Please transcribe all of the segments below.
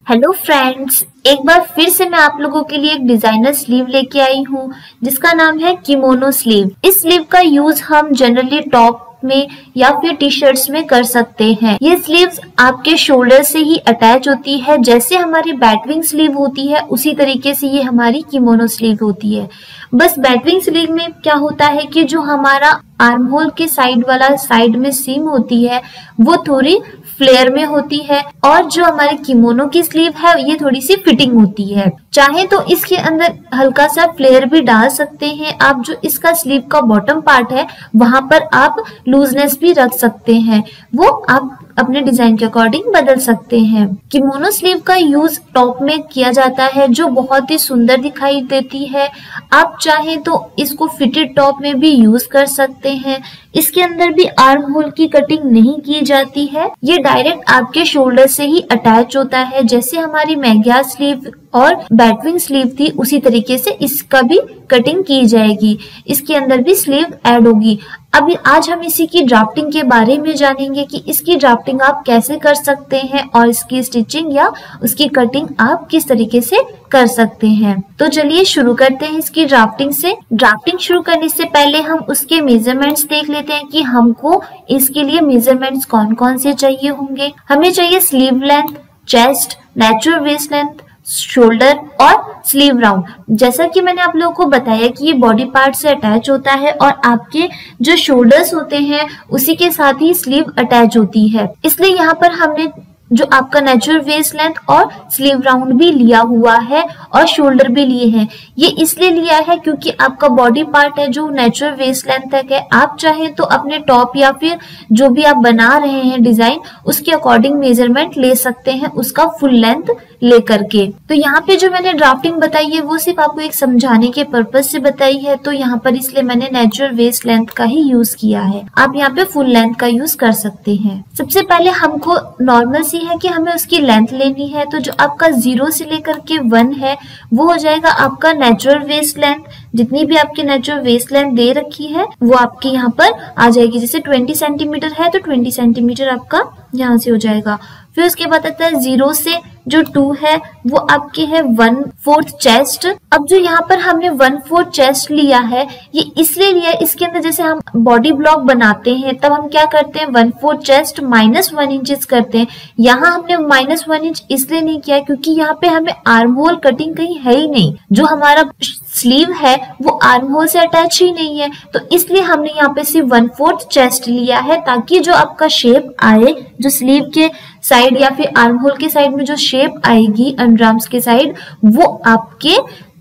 Hello friends, एक बार फिर से मैं आप लोगों के लिए एक डिजाइनर स्लीव लेके आई हूँ जिसका नाम है किमोनो स्लीव। इस स्लीव का यूज हम जनरली टॉप में या फिर टी शर्ट्स में कर सकते हैं। ये स्लीव्स आपके शोल्डर से ही अटैच होती है। जैसे हमारी बैटविंग स्लीव होती है उसी तरीके से ये हमारी किमोनो स्लीव होती है। बस बैटविंग स्लीव में क्या होता है कि जो हमारा आर्म होल के साइड वाला साइड में सीम होती है वो थोड़ी फ्लेयर में होती है और जो हमारे किमोनो की स्लीव है ये थोड़ी सी फिटिंग होती है। चाहे तो इसके अंदर हल्का सा फ्लेयर भी डाल सकते हैं आप। जो इसका स्लीव का बॉटम पार्ट है वहां पर आप लूजनेस भी रख सकते हैं, वो आप अपने डिजाइन के अकॉर्डिंग बदल सकते हैं। किमोनो स्लीव का यूज टॉप में किया जाता है जो बहुत ही सुंदर दिखाई देती है। आप चाहे तो इसको फिटेड टॉप में भी यूज कर सकते हैं। इसके अंदर भी आर्म होल की कटिंग नहीं की जाती है, ये डायरेक्ट आपके शोल्डर से ही अटैच होता है। जैसे हमारी मैग्या स्लीव और बैटविंग स्लीव थी उसी तरीके से इसका भी कटिंग की जाएगी। इसके अंदर भी स्लीव ऐड होगी। अभी आज हम इसी की ड्राफ्टिंग के बारे में जानेंगे कि इसकी ड्राफ्टिंग आप कैसे कर सकते हैं और इसकी स्टिचिंग या उसकी कटिंग आप किस तरीके से कर सकते हैं। तो चलिए शुरू करते हैं इसकी ड्राफ्टिंग से। ड्राफ्टिंग शुरू करने से पहले हम उसके मेजरमेंट्स देख लेते हैं कि हमको इसके लिए मेजरमेंट्स कौन कौन से चाहिए होंगे। हमें चाहिए sleeve length, chest, natural waist length, shoulder और स्लीव राउंड। जैसा कि मैंने आप लोगों को बताया कि ये बॉडी पार्ट से अटैच होता है और आपके जो शोल्डर्स होते हैं उसी के साथ ही स्लीव अटैच होती है। इसलिए यहाँ पर हमने जो आपका नेचुरल वेस्ट लेंथ और स्लीव राउंड भी लिया हुआ है और शोल्डर भी लिए हैं। ये इसलिए लिया है क्योंकि आपका बॉडी पार्ट है जो नेचुरल वेस्ट लेंथ तक है। आप चाहें तो अपने टॉप या फिर जो भी आप बना रहे हैं डिजाइन उसके अकॉर्डिंग मेजरमेंट ले सकते हैं उसका फुल लेंथ लेकर के। तो यहाँ पे जो मैंने ड्राफ्टिंग बताई है वो सिर्फ आपको एक समझाने के पर्पज से बताई है, तो यहाँ पर इसलिए मैंने नेचुरल वेस्ट लेंथ का ही यूज किया है। आप यहाँ पे फुल लेंथ का यूज कर सकते हैं। सबसे पहले हमको नॉर्मल सी है कि हमें उसकी लेंथ लेनी है। तो जो आपका 0 से लेकर के 1 है वो हो जाएगा आपका नेचुरल वेस्ट लेंथ। जितनी भी आपकी नेचुरल वेस्ट लेंथ दे रखी है वो आपकी यहाँ पर आ जाएगी। जैसे 20 सेंटीमीटर है तो 20 सेंटीमीटर आपका यहाँ से हो जाएगा। फिर उसके बाद आता है 0 से जो 2 है वो आपके है 1/4 चेस्ट। अब जो यहाँ पर हमने 1/4 चेस्ट लिया है ये इसलिए लिया है, इसके अंदर जैसे हम बॉडी ब्लॉक बनाते हैं तब हम क्या करते हैं 1/4 चेस्ट -1 इंचेस करते हैं। यहाँ हमने -1 इंच इसलिए नहीं किया क्योंकि यहाँ पे हमें आर्म होल कटिंग कहीं है ही नहीं। जो हमारा स्लीव है वो आर्म होल से अटैच ही नहीं है, तो इसलिए हमने यहाँ पे सिर्फ 1/4 चेस्ट लिया है ताकि जो आपका शेप आए, जो स्लीव के साइड या फिर आर्म होल के साइड में जो शेप आएगी अंडरआर्म्स के साइड वो आपके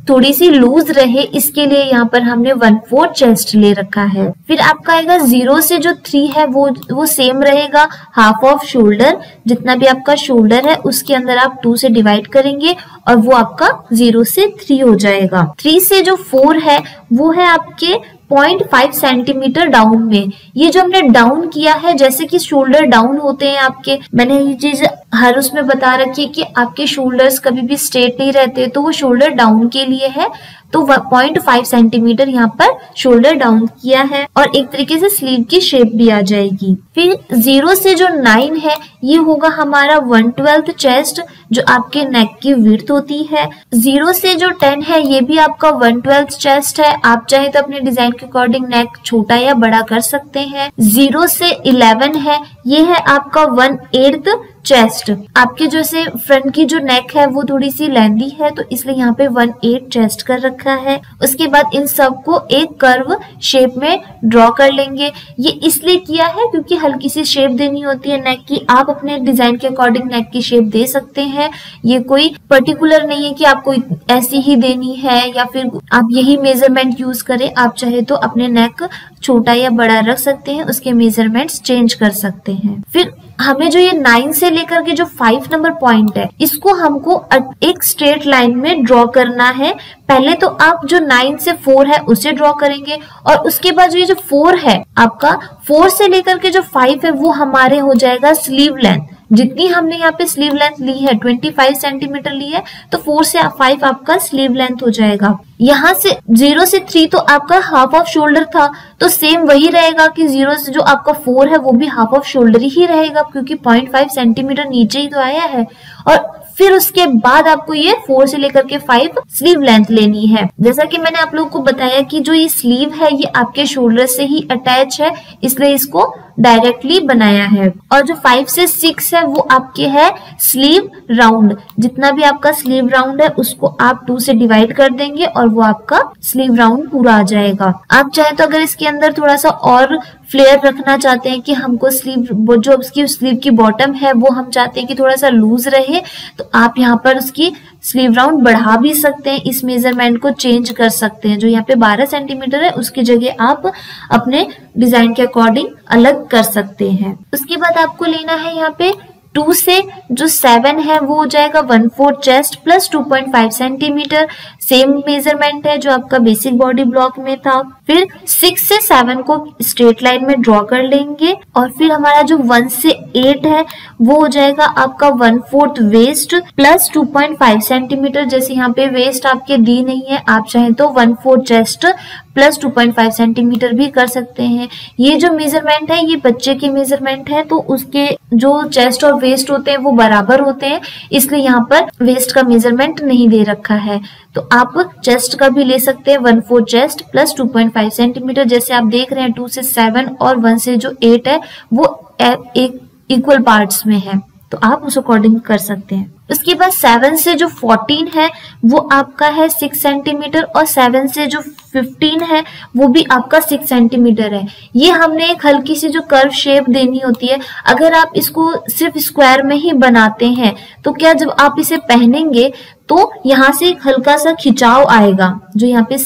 थोड़ी सी लूज रहे। इसके लिए यहाँ पर हमने 1/4 चेस्ट ले रखा है। फिर आपका आएगा 0 से जो 3 है वो सेम रहेगा, हाफ ऑफ शोल्डर। जितना भी आपका शोल्डर है उसके अंदर आप 2 से डिवाइड करेंगे और वो आपका 0 से 3 हो जाएगा। 3 से जो 4 है वो है आपके 0.5 सेंटीमीटर डाउन में। ये जो हमने डाउन किया है जैसे कि शोल्डर डाउन होते हैं आपके, मैंने ये चीज हर उसमें बता रखी है कि आपके शोल्डर्स कभी भी स्ट्रेट नहीं रहते, तो वो शोल्डर डाउन के लिए है। तो 0.5 सेंटीमीटर यहाँ पर शोल्डर डाउन किया है और एक तरीके से स्लीव की शेप भी आ जाएगी। फिर 0 से जो 9 है ये होगा हमारा 1/12 चेस्ट जो आपके नेक की विड्थ होती है। 0 से जो 10 है ये भी आपका 1/12 चेस्ट है। आप चाहे तो अपने डिजाइन के अकॉर्डिंग नेक छोटा या बड़ा कर सकते हैं। 0 से 11 है ये है आपका 1/8 चेस्ट। आपके जैसे फ्रंट की जो नेक है वो थोड़ी सी लेंदी है तो इसलिए यहाँ पे 1/8 चेस्ट कर रखा है। उसके बाद इन सबको एक कर्व शेप में ड्रॉ कर लेंगे। ये इसलिए किया है क्योंकि हल्की सी शेप देनी होती है नेक की। आप अपने डिजाइन के अकॉर्डिंग नेक की शेप दे सकते हैं, ये कोई पर्टिकुलर नहीं है कि आपको ऐसी ही देनी है या फिर आप यही मेजरमेंट यूज करें। आप चाहे तो अपने नेक छोटा या बड़ा रख सकते हैं, उसके मेजरमेंट्स चेंज कर सकते हैं। फिर हमें जो ये 9 से लेकर के जो 5 नंबर पॉइंट है इसको हमको एक स्ट्रेट लाइन में ड्रॉ करना है। पहले तो आप जो 9 से 4 है उसे ड्रॉ करेंगे और उसके बाद जो ये जो 4 है आपका 4 से लेकर के जो 5 है वो हमारे हो जाएगा स्लीव लेंथ। जितनी हमने यहाँ पे स्लीव लेंथ ली है 25 सेंटीमीटर ली है तो 4 से 5 आपका स्लीव लेंथ हो जाएगा। यहाँ से 0 से 3 तो आपका हाफ ऑफ शोल्डर था तो सेम वही रहेगा कि 0 से जो आपका 4 है वो भी हाफ ऑफ शोल्डर ही रहेगा क्योंकि 0.5 सेंटीमीटर नीचे ही तो आया है। और फिर उसके बाद आपको ये 4 से लेकर के 5 स्लीव लेंथ लेनी है। जैसा कि मैंने आप लोगों को बताया कि जो ये स्लीव है ये आपके शोल्डर से ही अटैच है, इसलिए इसको डायरेक्टली बनाया है। और जो 5 से 6 है वो आपके है स्लीव राउंड। जितना भी आपका स्लीव राउंड है उसको आप 2 से डिवाइड कर देंगे और वो आपका स्लीव राउंड पूरा आ जाएगा। आप चाहे तो अगर इसके अंदर थोड़ा सा और फ्लेयर रखना चाहते हैं कि हमको स्लीव जो उसकी स्लीव की बॉटम है वो हम चाहते हैं कि थोड़ा सा लूज रहे, तो आप यहाँ पर उसकी स्लीव राउंड बढ़ा भी सकते हैं। इस मेजरमेंट को चेंज कर सकते हैं। जो यहाँ पे 12 सेंटीमीटर है उसकी जगह आप अपने डिजाइन के अकॉर्डिंग अलग कर सकते हैं। उसके बाद आपको लेना है यहाँ पे 2 से जो 7 है वो हो जाएगा 1/4 chest plus 2.5 centimetre. Same measurement है जो आपका बेसिक बॉडी ब्लॉक में था। फिर 6 से 7 को स्ट्रेट लाइन में ड्रॉ कर लेंगे और फिर हमारा जो 1 से 8 है वो हो जाएगा आपका 1/4 वेस्ट प्लस 2.5 सेंटीमीटर। जैसे यहाँ पे वेस्ट आपके दी नहीं है, आप चाहें तो 1/4 चेस्ट प्लस 2.5 सेंटीमीटर भी कर सकते हैं। ये जो मेजरमेंट है ये बच्चे के मेजरमेंट है, तो उसके जो चेस्ट और वेस्ट होते हैं वो बराबर होते हैं, इसलिए यहाँ पर वेस्ट का मेजरमेंट नहीं दे रखा है। तो आप चेस्ट का भी ले सकते हैं 1/4 चेस्ट प्लस 2.5 सेंटीमीटर। जैसे आप देख रहे हैं 2 से 7 और 1 से जो 8 है वो एक इक्वल पार्ट्स में है, तो आप उस अकॉर्डिंग कर सकते हैं। उसके बाद 7 से जो 14 है वो आपका है 6 सेंटीमीटर और 7 से जो 15 है वो भी आपका 6 सेंटीमीटर है। ये हमने एक हल्की सी जो कर्व शेप देनी होती है। अगर आप इसको सिर्फ स्क्वायर में ही बनाते हैं तो क्या जब आप इसे पहनेंगे तो यहाँ से एक हल्का सा खिंचाव आएगा, जो यहाँ पे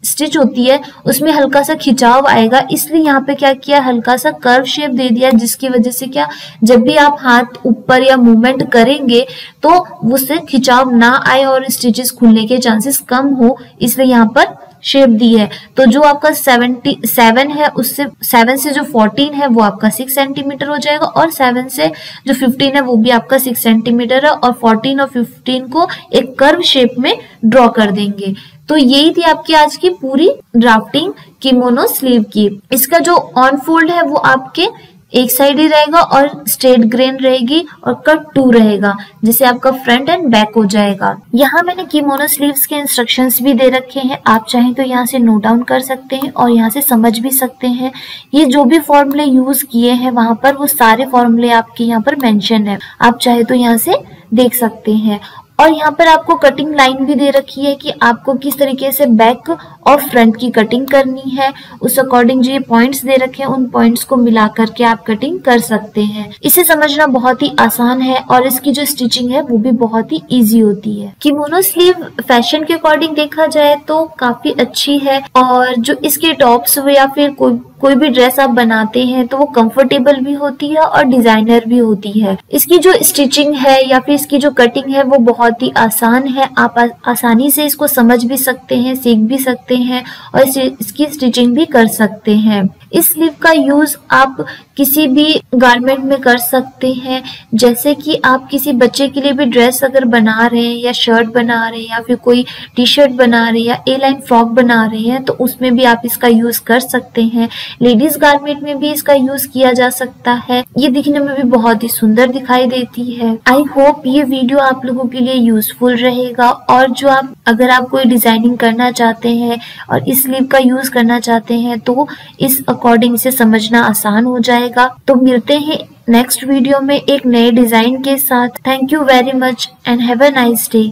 स्टिच होती है उसमें हल्का सा खिंचाव आएगा, इसलिए यहाँ पे क्या किया हल्का सा कर्व शेप दे दिया, जिसकी वजह से क्या जब भी आप हाथ ऊपर या मूवमेंट करेंगे तो उससे खिंचाव ना आए और स्टिचेस खुलने के चांसेस कम हो, इसलिए यहाँ पर शेप दी है। तो जो आपका 77 है उससे 7 से जो 14 है वो आपका 6 सेंटीमीटर हो जाएगा और 7 से जो 15 है वो भी आपका 6 सेंटीमीटर है और 14 और 15 को एक कर्व शेप में ड्रॉ कर देंगे। तो यही थी आपकी आज की पूरी ड्राफ्टिंग किमोनो स्लीव की। इसका जो ऑन फोल्ड है वो आपके एक साइड ही रहेगा और स्ट्रेट ग्रेन रहेगी और कट 2 रहेगा, जिसे आपका फ्रंट एंड बैक हो जाएगा। यहाँ मैंने किमोनो स्लीव्स के इंस्ट्रक्शंस भी दे रखे हैं, आप चाहें तो यहाँ से नोट डाउन कर सकते हैं और यहाँ से समझ भी सकते हैं। ये जो भी फॉर्मूले यूज किए हैं वहां पर वो सारे फॉर्मूले आपके यहाँ पर मेंशन है, आप चाहे तो यहाँ से देख सकते हैं। और यहाँ पर आपको कटिंग लाइन भी दे रखी है कि आपको किस तरीके से बैक और फ्रंट की कटिंग करनी है, उस अकॉर्डिंग जो ये पॉइंट्स दे रखे हैं उन पॉइंट्स को मिला करके आप कटिंग कर सकते हैं। इसे समझना बहुत ही आसान है और इसकी जो स्टिचिंग है वो भी बहुत ही इजी होती है। किमोनो स्लीव फैशन के अकॉर्डिंग देखा जाए तो काफी अच्छी है और जो इसके टॉप्स या फिर कोई भी ड्रेस आप बनाते हैं तो वो कंफर्टेबल भी होती है और डिजाइनर भी होती है। इसकी जो स्टिचिंग है या फिर इसकी जो कटिंग है वो बहुत ही आसान है, आप आसानी से इसको समझ भी सकते हैं, सीख भी सकते हैं और इसकी स्टिचिंग भी कर सकते हैं। इस स्लीव का यूज आप किसी भी गारमेंट में कर सकते हैं, जैसे कि आप किसी बच्चे के लिए भी ड्रेस अगर बना रहे हैं या शर्ट बना रहे हैं या फिर कोई टी शर्ट बना रहे हैं या ए लाइन फ्रॉक बना रहे हैं तो उसमें भी आप इसका यूज कर सकते हैं। लेडीज गारमेंट में भी इसका यूज किया जा सकता है, ये दिखने में भी बहुत ही सुंदर दिखाई देती है। आई होप ये वीडियो आप लोगों के लिए यूजफुल रहेगा और जो आप अगर आप कोई डिजाइनिंग करना चाहते हैं और इस स्लीव का यूज करना चाहते हैं तो इस अकॉर्डिंग से समझना आसान हो जाएगा। तो मिलते हैं नेक्स्ट वीडियो में एक नए डिजाइन के साथ। Thank you very much and have a nice day.